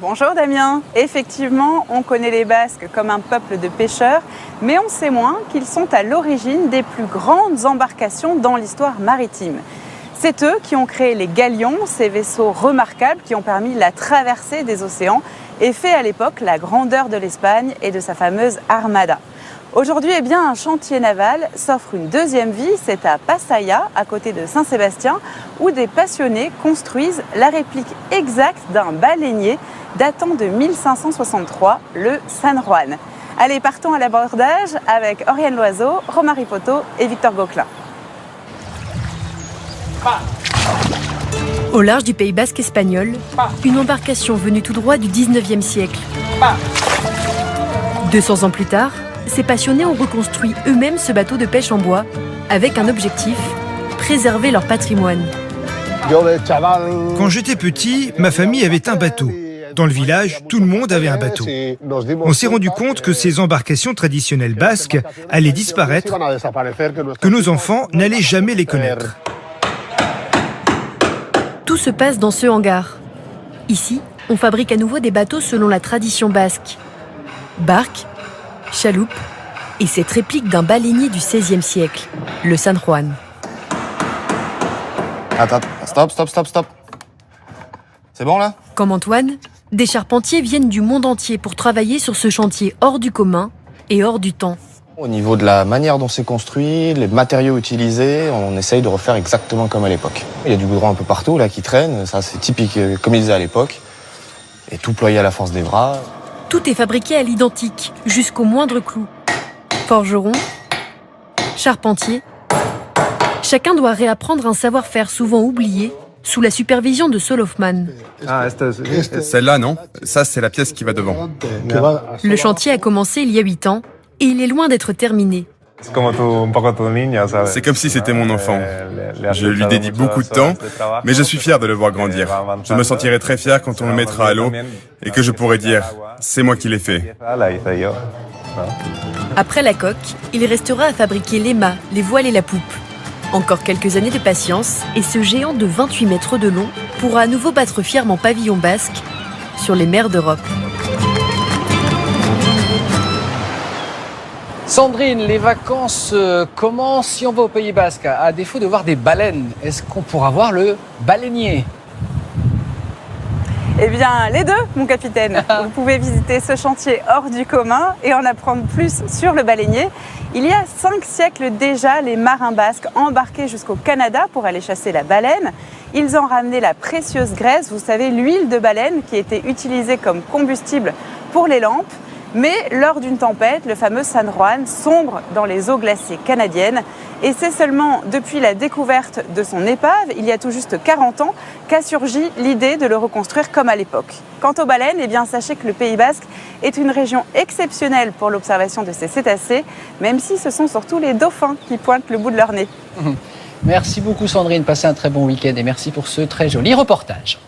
Bonjour Damien. Effectivement, on connaît les Basques comme un peuple de pêcheurs, mais on sait moins qu'ils sont à l'origine des plus grandes embarcations dans l'histoire maritime. C'est eux qui ont créé les galions, ces vaisseaux remarquables qui ont permis la traversée des océans et fait à l'époque la grandeur de l'Espagne et de sa fameuse Armada. Aujourd'hui, un chantier naval s'offre une deuxième vie, c'est à Pasaia, à côté de Saint-Sébastien, où des passionnés construisent la réplique exacte d'un baleinier datant de 1563, le San Juan. Allez, partons à l'abordage avec Oriane Loiseau, Romary Poto et Victor Gauquelin. Au large du Pays basque espagnol, une embarcation venue tout droit du 19e siècle. 200 ans plus tard, ces passionnés ont reconstruit eux-mêmes ce bateau de pêche en bois avec un objectif, préserver leur patrimoine. Quand j'étais petit, ma famille avait un bateau. Dans le village, tout le monde avait un bateau. On s'est rendu compte que ces embarcations traditionnelles basques allaient disparaître, que nos enfants n'allaient jamais les connaître. Tout se passe dans ce hangar. Ici, on fabrique à nouveau des bateaux selon la tradition basque. Barques, chaloupes et cette réplique d'un baleinier du XVIe siècle, le San Juan. Attends, stop. C'est bon là? Comme Antoine, des charpentiers viennent du monde entier pour travailler sur ce chantier hors du commun et hors du temps. Au niveau de la manière dont c'est construit, les matériaux utilisés, on essaye de refaire exactement comme à l'époque. Il y a du goudron un peu partout là qui traîne, ça c'est typique comme ils faisaient à l'époque. Et tout ployé à la force des bras. Tout est fabriqué à l'identique, jusqu'au moindre clou. Forgeron, charpentier, chacun doit réapprendre un savoir-faire souvent oublié sous la supervision de Sol Hoffman. Celle-là, non? Ça, c'est la pièce qui va devant. Le chantier a commencé il y a 8 ans et il est loin d'être terminé. C'est comme si c'était mon enfant. Je lui dédie beaucoup de temps, mais je suis fier de le voir grandir. Je me sentirai très fier quand on le mettra à l'eau et que je pourrai dire « c'est moi qui l'ai fait ». Après la coque, il restera à fabriquer les mâts, les voiles et la poupe. Encore quelques années de patience et ce géant de 28 mètres de long pourra à nouveau battre fièrement pavillon basque sur les mers d'Europe. Sandrine, les vacances commencent. Si on va au Pays Basque, à défaut de voir des baleines, est-ce qu'on pourra voir le baleinier? Les deux, mon capitaine. Vous pouvez visiter ce chantier hors du commun et en apprendre plus sur le baleinier. Il y a 5 siècles déjà, les marins basques embarquaient jusqu'au Canada pour aller chasser la baleine. Ils en ramenaient la précieuse graisse, vous savez, l'huile de baleine qui était utilisée comme combustible pour les lampes. Mais lors d'une tempête, le fameux San Juan sombre dans les eaux glacées canadiennes. Et c'est seulement depuis la découverte de son épave, il y a tout juste 40 ans, qu'a surgi l'idée de le reconstruire comme à l'époque. Quant aux baleines, sachez que le Pays basque est une région exceptionnelle pour l'observation de ces cétacés, même si ce sont surtout les dauphins qui pointent le bout de leur nez. Merci beaucoup Sandrine, passez un très bon week-end et merci pour ce très joli reportage.